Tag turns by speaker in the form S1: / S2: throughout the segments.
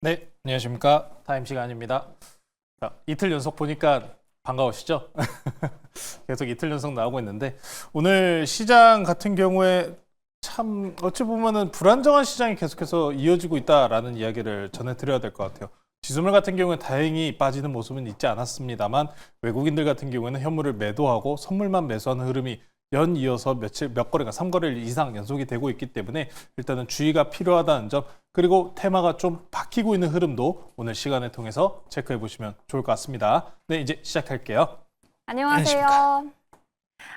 S1: 네, 안녕하십니까. 타임 시간입니다. 자, 이틀 연속 보니까 반가우시죠? 계속 이틀 연속 나오고 있는데 오늘 시장 같은 경우에 참 어찌 보면은 불안정한 시장이 계속해서 이어지고 있다라는 이야기를 전해드려야 될 것 같아요. 지수물 같은 경우에 다행히 빠지는 모습은 있지 않았습니다만 외국인들 같은 경우에는 현물을 매도하고 선물만 매수하는 흐름이 연이어서 몇 거래가 3거래일 이상 연속이 되고 있기 때문에 일단은 주의가 필요하다는 점, 그리고 테마가 좀 바뀌고 있는 흐름도 오늘 시간을 통해서 체크해 보시면 좋을 것 같습니다. 네, 이제 시작할게요.
S2: 안녕하세요.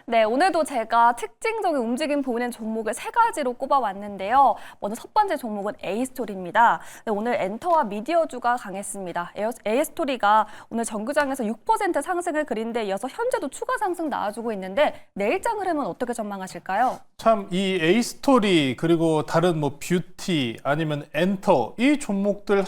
S2: 네, 오늘도 제가 특징적인 움직임 보이는 종목을 세 가지로 꼽아왔는데요. 먼저 첫 번째 종목은 A스토리입니다. 네, 오늘 엔터와 미디어주가 강했습니다. A스토리가 오늘 정규장에서 6% 상승을 그린 데 이어서 현재도 추가 상승 나와주고 있는데 내일장 흐름은 어떻게 전망하실까요?
S1: 참 이 A스토리 그리고 다른 뭐 뷰티 아니면 엔터 이 종목들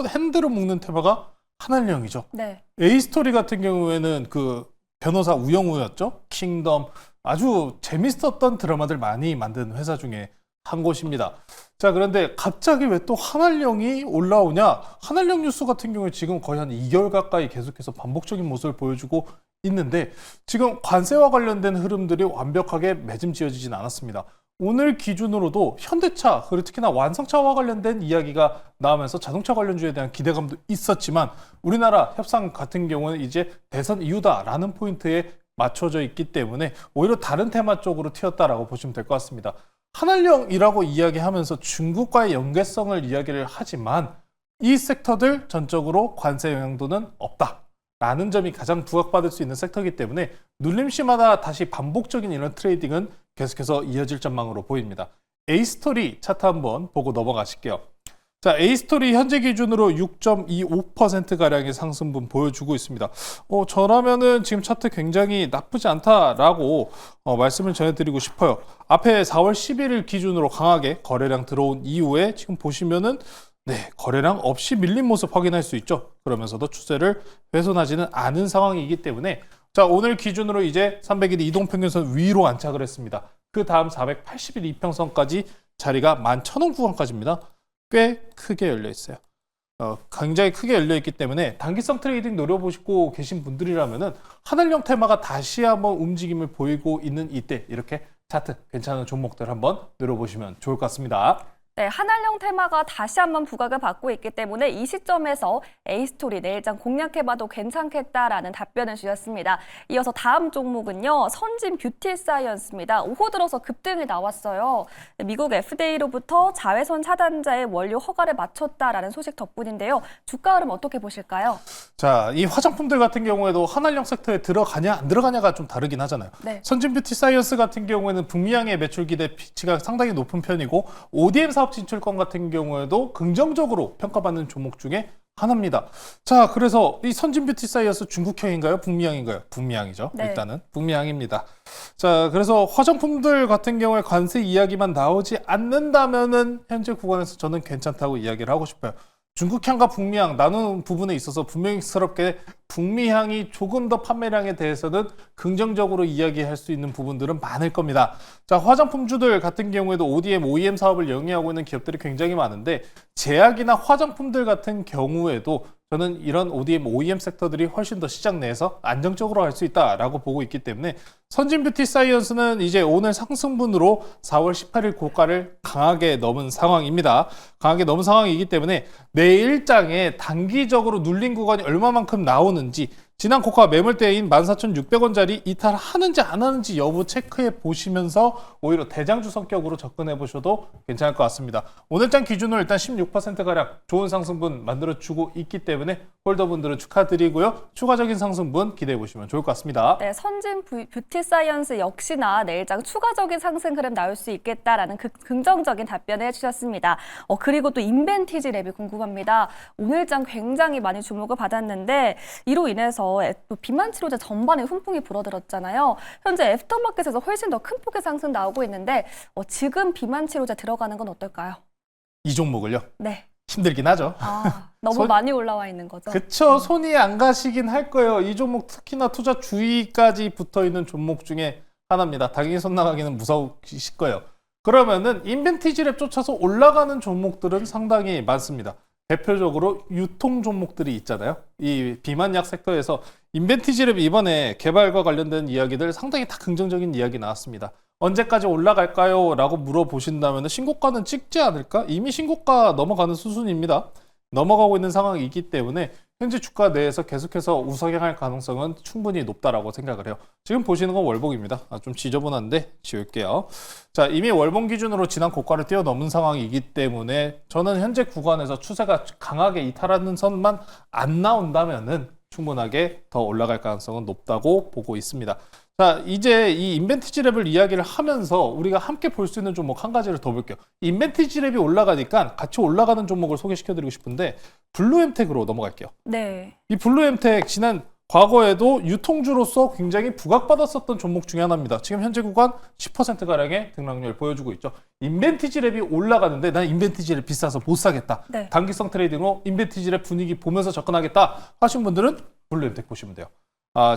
S1: 핸들을 묶는 테마가 한알령이죠.
S2: 네.
S1: A스토리 같은 경우에는 그 변호사 우영우였죠. 킹덤 아주 재밌었던 드라마들 많이 만든 회사 중에 한 곳입니다. 자, 그런데 갑자기 왜 또 한알령이 올라오냐? 한알령 뉴스 같은 경우에 지금 거의 한 2개월 가까이 계속해서 반복적인 모습을 보여주고 있는데 지금 관세와 관련된 흐름들이 완벽하게 매짐 지어지진 않았습니다. 오늘 기준으로도 현대차, 그리고 특히나 완성차와 관련된 이야기가 나오면서 자동차 관련주에 대한 기대감도 있었지만 우리나라 협상 같은 경우는 이제 대선 이후다라는 포인트에 맞춰져 있기 때문에 오히려 다른 테마 쪽으로 튀었다라고 보시면 될 것 같습니다. 한알령이라고 이야기하면서 중국과의 연계성을 이야기를 하지만 이 섹터들 전적으로 관세 영향도는 없다라는 점이 가장 부각받을 수 있는 섹터이기 때문에 눌림시마다 다시 반복적인 이런 트레이딩은 계속해서 이어질 전망으로 보입니다. A스토리 차트 한번 보고 넘어가실게요. 자, A스토리 현재 기준으로 6.25%가량의 상승분 보여주고 있습니다. 저라면은 지금 차트 굉장히 나쁘지 않다라고 말씀을 전해드리고 싶어요. 앞에 4월 11일 기준으로 강하게 거래량 들어온 이후에 지금 보시면은 거래량 없이 밀린 모습 확인할 수 있죠. 그러면서도 추세를 훼손하지는 않은 상황이기 때문에 자, 오늘 기준으로 이제 300일 이동평균선 위로 안착을 했습니다. 그 다음 480일 이평선까지 자리가 11,000원 구간까지입니다. 꽤 크게 열려 있어요. 굉장히 크게 열려 있기 때문에 단기성 트레이딩 노려보시고 계신 분들이라면은 한알령 테마가 다시 한번 움직임을 보이고 있는 이때 이렇게 차트 괜찮은 종목들 한번 노려보시면 좋을 것 같습니다.
S2: 네, 한알령 테마가 다시 한번 부각을 받고 있기 때문에 이 시점에서 A스토리 내일장 공략해봐도 괜찮겠다라는 답변을 주셨습니다. 이어서 다음 종목은요, 선진 뷰티 사이언스입니다. 오후 들어서 급등이 나왔어요. 미국 FDA로부터 자외선 차단자의 원료 허가를 마쳤다라는 소식 덕분인데요. 주가 흐름 어떻게 보실까요?
S1: 자, 이 화장품들 같은 경우에도 한알령 섹터에 들어가냐 안 들어가냐가 좀 다르긴 하잖아요.
S2: 네.
S1: 선진 뷰티 사이언스 같은 경우에는 북미향의 매출 기대 피치가 상당히 높은 편이고 ODM 사업 진출권 같은 경우에도 긍정적으로 평가받는 종목 중에 하나입니다. 자, 그래서 이 선진 뷰티 사이언스 중국형인가요? 북미향인가요? 북미향이죠.
S2: 네.
S1: 일단은 북미향입니다. 자, 그래서 화장품들 같은 경우에 관세 이야기만 나오지 않는다면은 현재 구간에서 저는 괜찮다고 이야기를 하고 싶어요. 중국향과 북미향 나누는 부분에 있어서 분명스럽게 북미향이 조금 더 판매량에 대해서는 긍정적으로 이야기할 수 있는 부분들은 많을 겁니다. 자, 화장품주들 같은 경우에도 ODM, OEM 사업을 영위하고 있는 기업들이 굉장히 많은데 제약이나 화장품들 같은 경우에도 저는 이런 ODM, OEM 섹터들이 훨씬 더 시장 내에서 안정적으로 할 수 있다라고 보고 있기 때문에 선진 뷰티 사이언스는 이제 오늘 상승분으로 4월 18일 고가를 강하게 넘은 상황입니다. 강하게 넘은 상황이기 때문에 내일장에 단기적으로 눌린 구간이 얼마만큼 나오는지 지난 고가 매물대인 14,600원짜리 이탈하는지 안 하는지 여부 체크해 보시면서 오히려 대장주 성격으로 접근해 보셔도 괜찮을 것 같습니다. 오늘장 기준으로 일단 16%가량 좋은 상승분 만들어주고 있기 때문에 홀더분들은 축하드리고요. 추가적인 상승분 기대해 보시면 좋을 것 같습니다.
S2: 네, 선진 뷰티 사이언스 역시나 내일장 추가적인 상승 흐름 나올 수 있겠다라는 긍정적인 답변을 해주셨습니다. 그리고 또 인벤티지 랩이 궁금합니다. 오늘장 굉장히 많이 주목을 받았는데 이로 인해서 또 비만 치료제 전반에 훈풍이 불어들었잖아요. 현재 애프터마켓에서 훨씬 더 큰 폭의 상승 나오고 있는데 지금 비만 치료제 들어가는 건 어떨까요?
S1: 이 종목을요?
S2: 네.
S1: 힘들긴 하죠.
S2: 너무 많이 올라와 있는 거죠?
S1: 그쵸. 손이 안 가시긴 할 거예요. 이 종목 특히나 투자 주의까지 붙어있는 종목 중에 하나입니다. 당연히 손 나가기는 무서우실 거예요. 그러면은 인벤티지 랩 쫓아서 올라가는 종목들은 상당히 많습니다. 대표적으로 유통 종목들이 있잖아요. 이 비만약 섹터에서 인벤티지랩 이번에 개발과 관련된 이야기들 상당히 다 긍정적인 이야기 나왔습니다. 언제까지 올라갈까요? 라고 물어보신다면 신고가는 찍지 않을까? 이미 신고가 넘어가는 수준입니다. 넘어가고 있는 상황이기 때문에 현재 주가 내에서 계속해서 우상향할 가능성은 충분히 높다라고 생각을 해요. 지금 보시는 건 월봉입니다. 좀 지저분한데 지울게요. 자, 이미 월봉 기준으로 지난 고가를 뛰어넘은 상황이기 때문에 저는 현재 구간에서 추세가 강하게 이탈하는 선만 안 나온다면은 충분하게 더 올라갈 가능성은 높다고 보고 있습니다. 자, 이제 이 인벤티지랩을 이야기를 하면서 우리가 함께 볼 수 있는 종목 한 가지를 더 볼게요. 인벤티지랩이 올라가니까 같이 올라가는 종목을 소개시켜드리고 싶은데 블루엠텍으로 넘어갈게요.
S2: 네.
S1: 이 블루엠텍 지난 과거에도 유통주로서 굉장히 부각받았었던 종목 중에 하나입니다. 지금 현재 구간 10%가량의 등락률 보여주고 있죠. 인벤티지랩이 올라가는데 난 인벤티지랩 비싸서 못 사겠다.
S2: 네.
S1: 단기성 트레이딩으로 인벤티지랩 분위기 보면서 접근하겠다 하신 분들은 블루엠텍 보시면 돼요.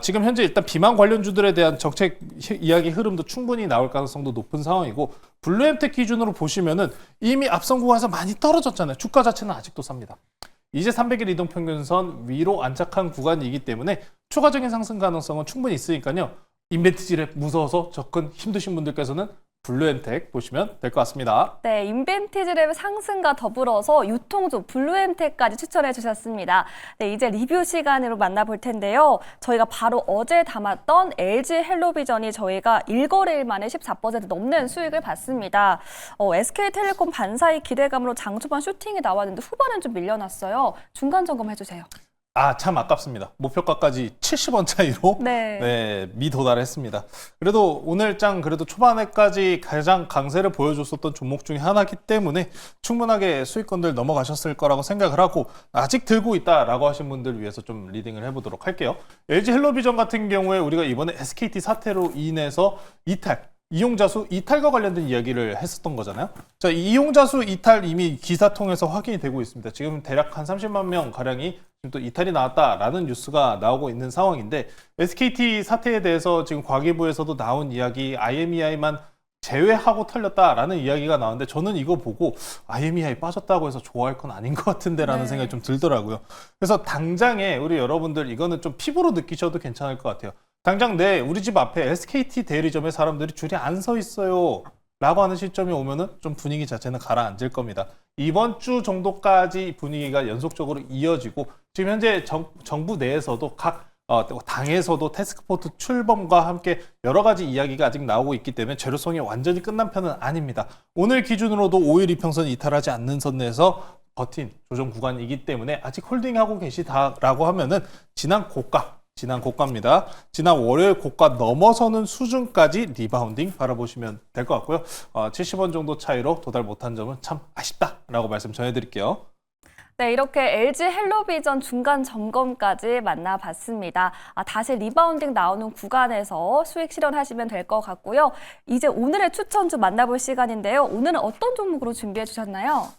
S1: 지금 현재 일단 비만 관련주들에 대한 정책 이야기 흐름도 충분히 나올 가능성도 높은 상황이고 블루엠텍 기준으로 보시면은 이미 앞선 구간에서 많이 떨어졌잖아요. 주가 자체는 아직도 쌉니다. 이제 300일 이동평균선 위로 안착한 구간이기 때문에 추가적인 상승 가능성은 충분히 있으니까요. 인벤티지랩 무서워서 접근 힘드신 분들께서는 블루엠텍 보시면 될 것 같습니다.
S2: 네, 인벤티지랩 상승과 더불어서 유통주 블루엠텍까지 추천해 주셨습니다. 네, 이제 리뷰 시간으로 만나볼 텐데요. 저희가 바로 어제 담았던 LG 헬로비전이 저희가 1거래일 만에 14% 넘는 수익을 봤습니다. SK텔레콤 반사이 기대감으로 장초반 슈팅이 나왔는데 후반은 좀 밀려났어요. 중간 점검 해주세요.
S1: 참 아깝습니다. 목표가까지 70원 차이로
S2: 네.
S1: 미도달했습니다. 그래도 오늘 장 그래도 초반에까지 가장 강세를 보여줬었던 종목 중에 하나이기 때문에 충분하게 수익권들 넘어가셨을 거라고 생각을 하고 아직 들고 있다라고 하신 분들 위해서 좀 리딩을 해보도록 할게요. LG 헬로비전 같은 경우에 우리가 이번에 SKT 사태로 인해서 이용자 수 이탈과 관련된 이야기를 했었던 거잖아요. 자, 이용자 수 이탈 이미 기사 통해서 확인이 되고 있습니다. 지금 대략 한 30만 명 가량이 지금 또 이탈이 나왔다라는 뉴스가 나오고 있는 상황인데 SKT 사태에 대해서 지금 과기부에서도 나온 이야기 IMEI만 제외하고 털렸다라는 이야기가 나왔는데 저는 이거 보고 IMEI 빠졌다고 해서 좋아할 건 아닌 것 같은데라는 생각이 좀 들더라고요. 그래서 당장에 우리 여러분들 이거는 좀 피부로 느끼셔도 괜찮을 것 같아요. 당장 우리 집 앞에 SKT 대리점에 사람들이 줄이 안 서 있어요 라고 하는 시점이 오면은 좀 분위기 자체는 가라앉을 겁니다. 이번 주 정도까지 분위기가 연속적으로 이어지고 지금 현재 정부 내에서도 각 당에서도 태스크포트 출범과 함께 여러 가지 이야기가 아직 나오고 있기 때문에 재료성이 완전히 끝난 편은 아닙니다. 오늘 기준으로도 5일 이평선 이탈하지 않는 선 내에서 버틴 조정 구간이기 때문에 아직 홀딩하고 계시다라고 하면은 지난 고가입니다. 지난 월요일 고가 넘어서는 수준까지 리바운딩 바라보시면 될 것 같고요. 70원 정도 차이로 도달 못한 점은 참 아쉽다라고 말씀 전해드릴게요.
S2: 네, 이렇게 LG 헬로비전 중간 점검까지 만나봤습니다. 다시 리바운딩 나오는 구간에서 수익 실현하시면 될 것 같고요. 이제 오늘의 추천주 만나볼 시간인데요. 오늘은 어떤 종목으로 준비해 주셨나요?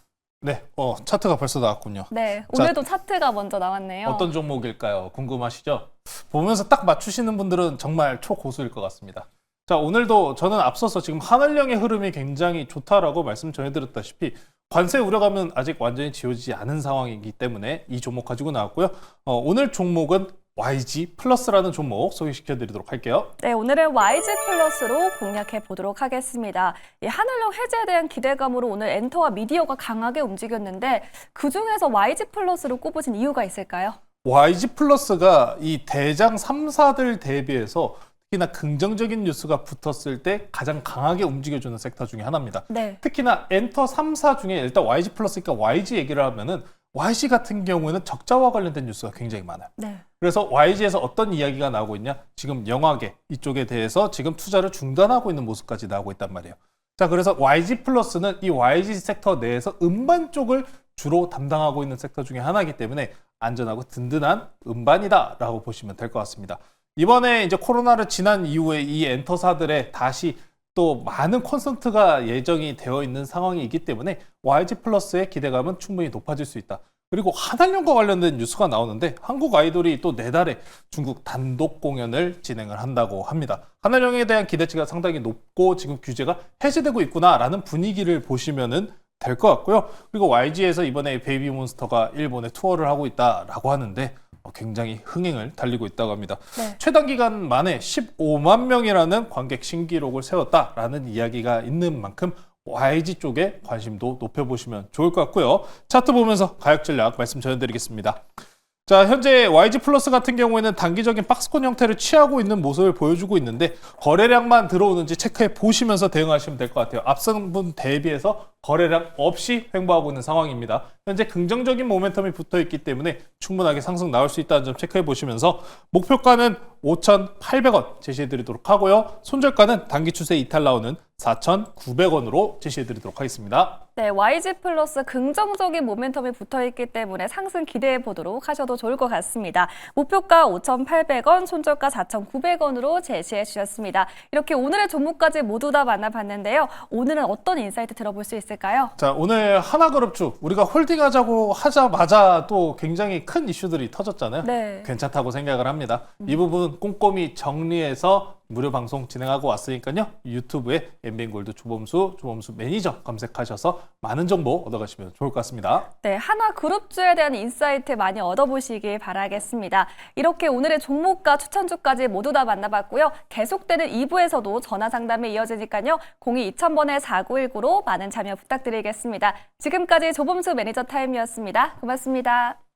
S1: 네, 차트가 벌써 나왔군요.
S2: 네, 오늘도 차트가 먼저 나왔네요.
S1: 어떤 종목일까요? 궁금하시죠? 보면서 딱 맞추시는 분들은 정말 초고수일 것 같습니다. 자, 오늘도 저는 앞서서 지금 하늘령의 흐름이 굉장히 좋다라고 말씀 전해드렸다시피 관세 우려감은 아직 완전히 지워지지 않은 상황이기 때문에 이 종목 가지고 나왔고요. 오늘 종목은 YG 플러스라는 종목 소개시켜드리도록 할게요.
S2: 네, 오늘은 YG 플러스로 공략해 보도록 하겠습니다. 이 하늘령 해제에 대한 기대감으로 오늘 엔터와 미디어가 강하게 움직였는데 그중에서 YG 플러스로 꼽으신 이유가 있을까요?
S1: YG 플러스가 이 대장 3사들 대비해서 특히나 긍정적인 뉴스가 붙었을 때 가장 강하게 움직여주는 섹터 중에 하나입니다.
S2: 네.
S1: 특히나 엔터 3사 중에 일단 YG 플러스니까 YG 얘기를 하면은 YG 같은 경우에는 적자와 관련된 뉴스가 굉장히 많아요.
S2: 네.
S1: 그래서 YG에서 어떤 이야기가 나오고 있냐? 지금 영화계 이쪽에 대해서 지금 투자를 중단하고 있는 모습까지 나오고 있단 말이에요. 자, 그래서 YG 플러스는 이 YG 섹터 내에서 음반 쪽을 주로 담당하고 있는 섹터 중에 하나이기 때문에 안전하고 든든한 음반이다라고 보시면 될 것 같습니다. 이번에 이제 코로나를 지난 이후에 이 엔터사들의 다시 또 많은 콘서트가 예정이 되어 있는 상황이기 때문에 YG 플러스의 기대감은 충분히 높아질 수 있다. 그리고 한한령과 관련된 뉴스가 나오는데 한국 아이돌이 또 내달에 중국 단독 공연을 진행을 한다고 합니다. 한한령에 대한 기대치가 상당히 높고 지금 규제가 해제되고 있구나라는 분위기를 보시면은 될 것 같고요. 그리고 YG에서 이번에 베이비몬스터가 일본에 투어를 하고 있다라고 하는데 굉장히 흥행을 달리고 있다고 합니다.
S2: 네.
S1: 최단 기간 만에 15만 명이라는 관객 신기록을 세웠다라는 이야기가 있는 만큼 YG 쪽에 관심도 높여보시면 좋을 것 같고요. 차트 보면서 가격 전략 말씀 전해드리겠습니다. 자, 현재 YG 플러스 같은 경우에는 단기적인 박스권 형태를 취하고 있는 모습을 보여주고 있는데 거래량만 들어오는지 체크해 보시면서 대응하시면 될 것 같아요. 앞선 분 대비해서 거래량 없이 횡보하고 있는 상황입니다. 현재 긍정적인 모멘텀이 붙어 있기 때문에 충분하게 상승 나올 수 있다는 점 체크해 보시면서 목표가는 5,800원 제시해 드리도록 하고요. 손절가는 단기 추세 이탈 나오는 4,900원으로 제시해 드리도록 하겠습니다.
S2: 네, YG 플러스 긍정적인 모멘텀이 붙어 있기 때문에 상승 기대해 보도록 하셔도 좋을 것 같습니다. 목표가 5,800원, 손절가 4,900원으로 제시해 주셨습니다. 이렇게 오늘의 종목까지 모두 다 만나봤는데요. 오늘은 어떤 인사이트 들어볼 수 있을까요?
S1: 자, 오늘 하나그룹주 우리가 홀딩하자고 하자마자 또 굉장히 큰 이슈들이 터졌잖아요.
S2: 네.
S1: 괜찮다고 생각을 합니다. 이 부분 꼼꼼히 정리해서 무료 방송 진행하고 왔으니까요. 유튜브에 엠비엔골드 조범수 매니저 검색하셔서 많은 정보 얻어가시면 좋을 것 같습니다.
S2: 네, 하나그룹주에 대한 인사이트 많이 얻어보시길 바라겠습니다. 이렇게 오늘의 종목과 추천주까지 모두 다 만나봤고요. 계속되는 2부에서도 전화 상담이 이어지니까요. 02-2000번에 4919로 많은 참여 부탁드리겠습니다. 지금까지 조범수 매니저 타임이었습니다. 고맙습니다.